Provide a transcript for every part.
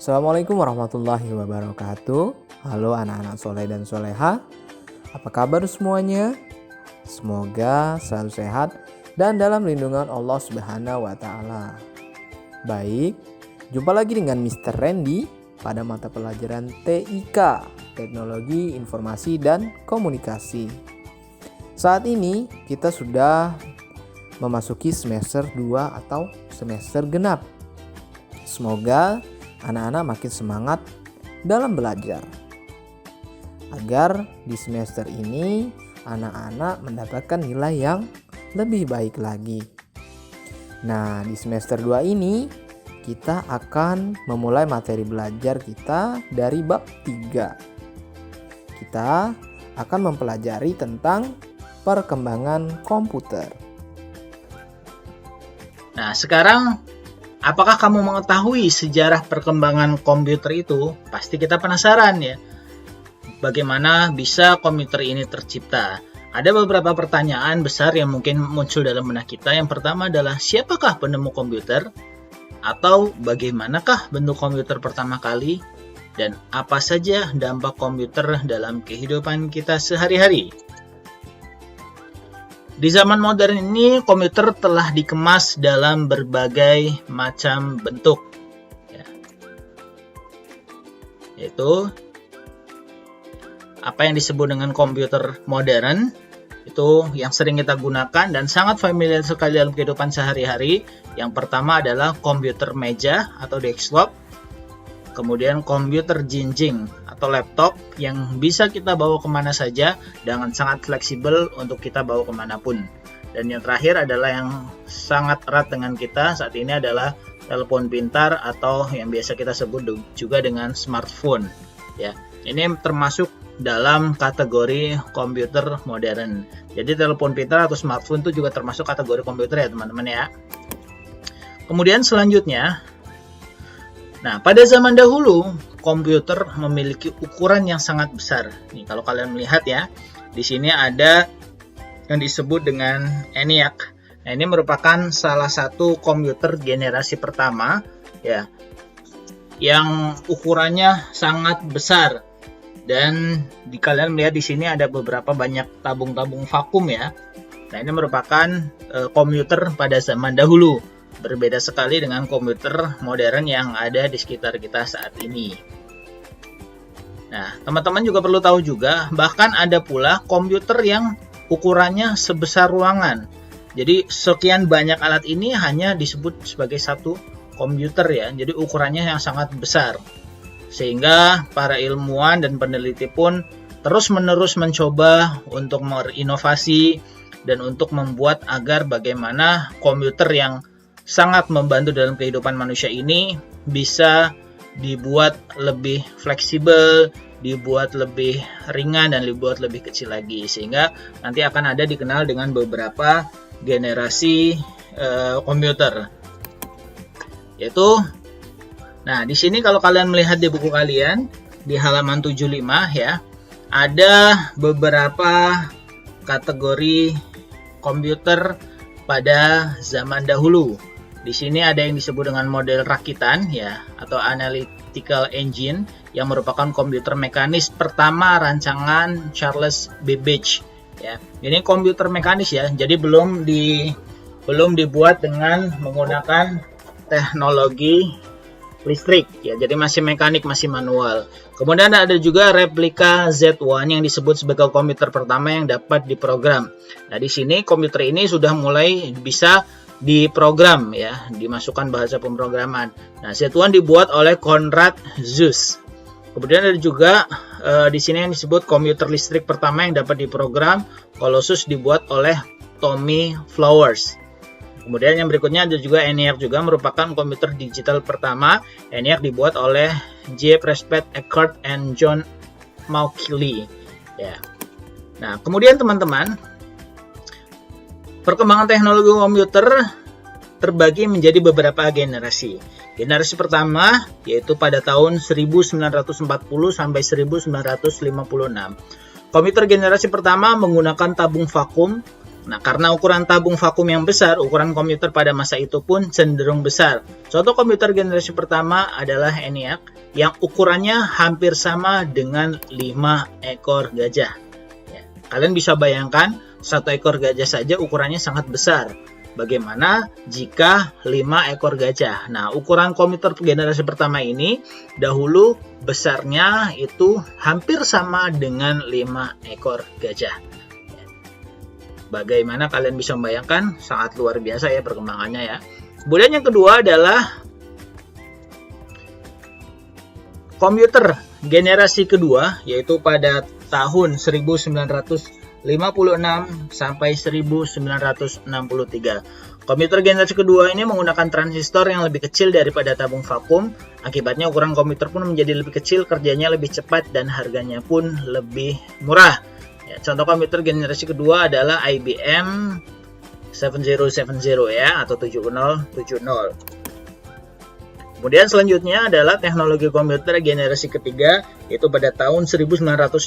Assalamualaikum warahmatullahi wabarakatuh. Halo anak-anak soleh dan soleha. Apa kabar semuanya? Semoga selalu sehat dan dalam lindungan Allah Subhanahu wa Ta'ala. Baik, jumpa lagi dengan Mr. Randy pada mata pelajaran TIK, Teknologi Informasi dan Komunikasi. Saat ini kita sudah memasuki semester 2 atau semester genap. Semoga anak-anak makin semangat dalam belajar agar di semester ini anak-anak mendapatkan nilai yang lebih baik lagi. Nah, di semester 2 ini kita akan memulai materi belajar kita dari bab 3. Kita akan mempelajari tentang perkembangan komputer. Nah, sekarang apakah kamu mengetahui sejarah perkembangan komputer itu? Pasti kita penasaran ya. Bagaimana bisa komputer ini tercipta? Ada beberapa pertanyaan besar yang mungkin muncul dalam benak kita. Yang pertama adalah siapakah penemu komputer? Atau bagaimanakah bentuk komputer pertama kali? Dan apa saja dampak komputer dalam kehidupan kita sehari-hari? Di zaman modern ini, komputer telah dikemas dalam berbagai macam bentuk, yaitu apa yang disebut dengan komputer modern, itu yang sering kita gunakan dan sangat familiar sekali dalam kehidupan sehari-hari. Yang pertama adalah komputer meja atau desktop, kemudian komputer jinjing atau laptop yang bisa kita bawa kemana saja dengan sangat fleksibel untuk kita bawa kemanapun. Dan yang terakhir adalah yang sangat erat dengan kita saat ini adalah telepon pintar atau yang biasa kita sebut juga dengan smartphone. Ya, ini termasuk dalam kategori komputer modern. Jadi telepon pintar atau smartphone itu juga termasuk kategori komputer ya teman-teman ya. Kemudian selanjutnya, nah, pada zaman dahulu, komputer memiliki ukuran yang sangat besar. Nih, kalau kalian melihat ya, di sini ada yang disebut dengan ENIAC. Nah, ini merupakan salah satu komputer generasi pertama, ya, yang ukurannya sangat besar. Dan kalian melihat di sini ada beberapa banyak tabung-tabung vakum ya. Nah, ini merupakan komputer pada zaman dahulu. Berbeda sekali dengan komputer modern yang ada di sekitar kita saat ini. Nah, teman-teman juga perlu tahu juga, bahkan ada pula komputer yang ukurannya sebesar ruangan. Jadi, sekian banyak alat ini hanya disebut sebagai satu komputer ya. Jadi, ukurannya yang sangat besar. Sehingga para ilmuwan dan peneliti pun terus-menerus mencoba untuk berinovasi dan untuk membuat agar bagaimana komputer yang sangat membantu dalam kehidupan manusia ini bisa dibuat lebih fleksibel, dibuat lebih ringan dan dibuat lebih kecil lagi, sehingga nanti akan ada dikenal dengan beberapa generasi komputer. Yaitu, nah di sini kalau kalian melihat di buku kalian di halaman 75 ya, ada beberapa kategori komputer pada zaman dahulu. Di sini ada yang disebut dengan model rakitan ya, atau analytical engine yang merupakan komputer mekanis pertama rancangan Charles Babbage ya. Ini komputer mekanis ya, jadi belum dibuat dengan menggunakan teknologi listrik ya, jadi masih mekanik, masih manual. Kemudian ada juga replika Z1 yang disebut sebagai komputer pertama yang dapat diprogram. Nah, di sini komputer ini sudah mulai bisa diprogram ya, dimasukkan bahasa pemrograman. Nah, Z1 dibuat oleh Konrad Zuse. Kemudian ada juga di sini yang disebut komputer listrik pertama yang dapat diprogram, Colossus dibuat oleh Tommy Flowers. Kemudian yang berikutnya ada juga ENIAC, juga merupakan komputer digital pertama. ENIAC dibuat oleh J. Prescott Eckert and John Mauchly ya. Nah, kemudian teman-teman, perkembangan teknologi komputer terbagi menjadi beberapa generasi. Generasi pertama yaitu pada tahun 1940 sampai 1956. Komputer generasi pertama menggunakan tabung vakum Nah, karena ukuran tabung vakum yang besar, ukuran komputer pada masa itu pun cenderung besar. Contoh komputer generasi pertama adalah ENIAC yang ukurannya hampir sama dengan 5 ekor gajah. Ya, kalian bisa bayangkan, 1 ekor gajah saja ukurannya sangat besar. Bagaimana jika 5 ekor gajah? Nah, ukuran komputer generasi pertama ini dahulu besarnya itu hampir sama dengan 5 ekor gajah. Bagaimana kalian bisa membayangkan, sangat luar biasa ya perkembangannya ya. Kemudian yang kedua adalah komputer generasi kedua, yaitu pada tahun 1956 sampai 1963. Komputer generasi kedua ini menggunakan transistor yang lebih kecil daripada tabung vakum. Akibatnya ukuran komputer pun menjadi lebih kecil, kerjanya lebih cepat, dan harganya pun lebih murah. Ya, contoh komputer generasi kedua adalah IBM 7070 ya, atau 7070. Kemudian selanjutnya adalah teknologi komputer generasi ketiga, yaitu pada tahun 1964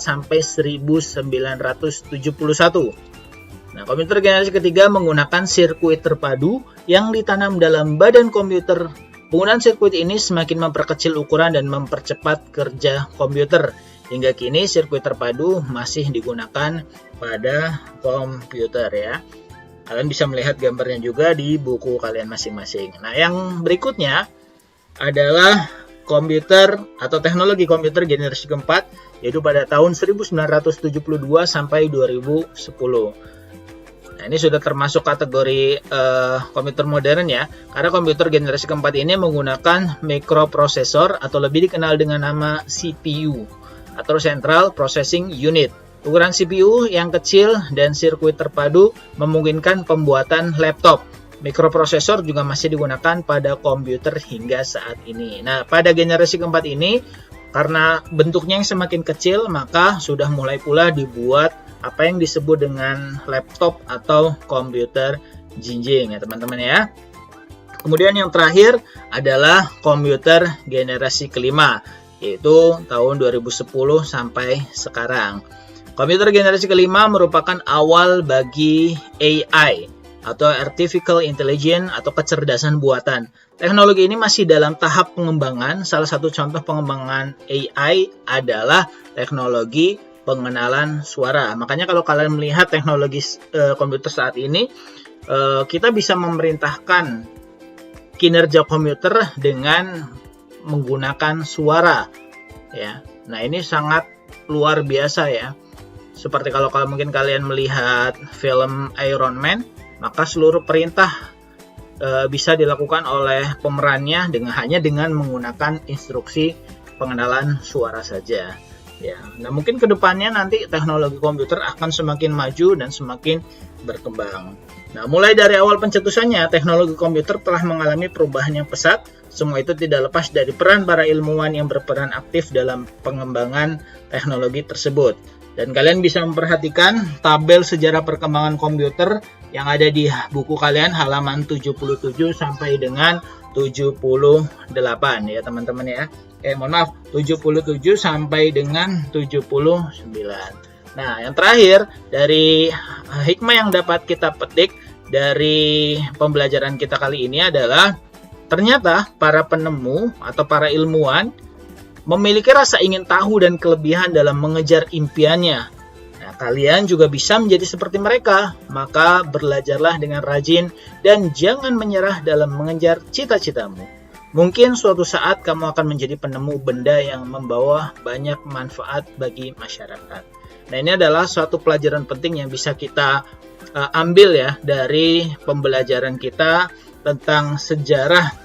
sampai 1971. Nah, komputer generasi ketiga menggunakan sirkuit terpadu yang ditanam dalam badan komputer. Penggunaan sirkuit ini semakin memperkecil ukuran dan mempercepat kerja komputer. Hingga kini sirkuit terpadu masih digunakan pada komputer ya. Kalian bisa melihat gambarnya juga di buku kalian masing-masing. Nah, yang berikutnya adalah komputer atau teknologi komputer generasi keempat, yaitu pada tahun 1972 sampai 2010. Nah, ini sudah termasuk kategori komputer modern ya, karena komputer generasi keempat ini menggunakan mikroprosesor atau lebih dikenal dengan nama CPU atau Central Processing Unit. Ukuran CPU yang kecil dan sirkuit terpadu memungkinkan pembuatan laptop. Mikroprosesor juga masih digunakan pada komputer hingga saat ini. Nah, pada generasi keempat ini, karena bentuknya yang semakin kecil, maka sudah mulai pula dibuat apa yang disebut dengan laptop atau komputer jinjing ya teman-teman ya. Kemudian yang terakhir adalah komputer generasi kelima, yaitu tahun 2010 sampai sekarang. Komputer generasi kelima merupakan awal bagi AI atau Artificial Intelligence atau kecerdasan buatan. Teknologi ini masih dalam tahap pengembangan. Salah satu contoh pengembangan AI adalah teknologi pengenalan suara. Makanya kalau kalian melihat teknologi komputer saat ini, kita bisa memerintahkan kinerja komputer dengan menggunakan suara ya. Nah, ini sangat luar biasa ya. Seperti kalau mungkin kalian melihat film Iron Man, maka seluruh perintah bisa dilakukan oleh pemerannya hanya dengan menggunakan instruksi pengenalan suara saja ya. Nah, mungkin kedepannya nanti teknologi komputer akan semakin maju dan semakin berkembang. Nah, mulai dari awal pencetusannya, teknologi komputer telah mengalami perubahan yang pesat. Semua itu tidak lepas dari peran para ilmuwan yang berperan aktif dalam pengembangan teknologi tersebut. Dan kalian bisa memperhatikan tabel sejarah perkembangan komputer yang ada di buku kalian halaman 77 sampai dengan 78 ya teman-teman ya. Mohon maaf, 77 sampai dengan 79. Nah, yang terakhir dari hikmah yang dapat kita petik dari pembelajaran kita kali ini adalah ternyata para penemu atau para ilmuwan memiliki rasa ingin tahu dan kelebihan dalam mengejar impiannya. Nah, kalian juga bisa menjadi seperti mereka. Maka belajarlah dengan rajin dan jangan menyerah dalam mengejar cita-citamu. Mungkin suatu saat kamu akan menjadi penemu benda yang membawa banyak manfaat bagi masyarakat. Nah, ini adalah suatu pelajaran penting yang bisa kita ambil ya dari pembelajaran kita tentang sejarah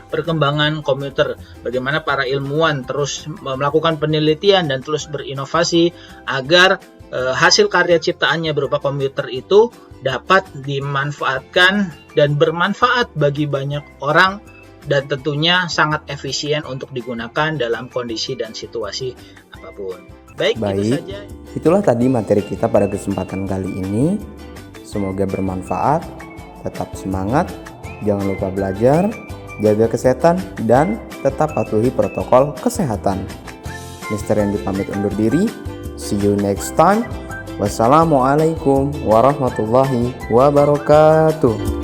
perkembangan komputer. Bagaimana para ilmuwan terus melakukan penelitian dan terus berinovasi agar hasil karya ciptaannya berupa komputer itu dapat dimanfaatkan dan bermanfaat bagi banyak orang, dan tentunya sangat efisien untuk digunakan dalam kondisi dan situasi apapun. Baik, itu saja. Itulah tadi materi kita pada kesempatan kali ini. Semoga bermanfaat. Tetap semangat, jangan lupa belajar, jaga kesehatan, dan tetap patuhi protokol kesehatan. Mister Randy pamit undur diri. See you next time. Wassalamualaikum warahmatullahi wabarakatuh.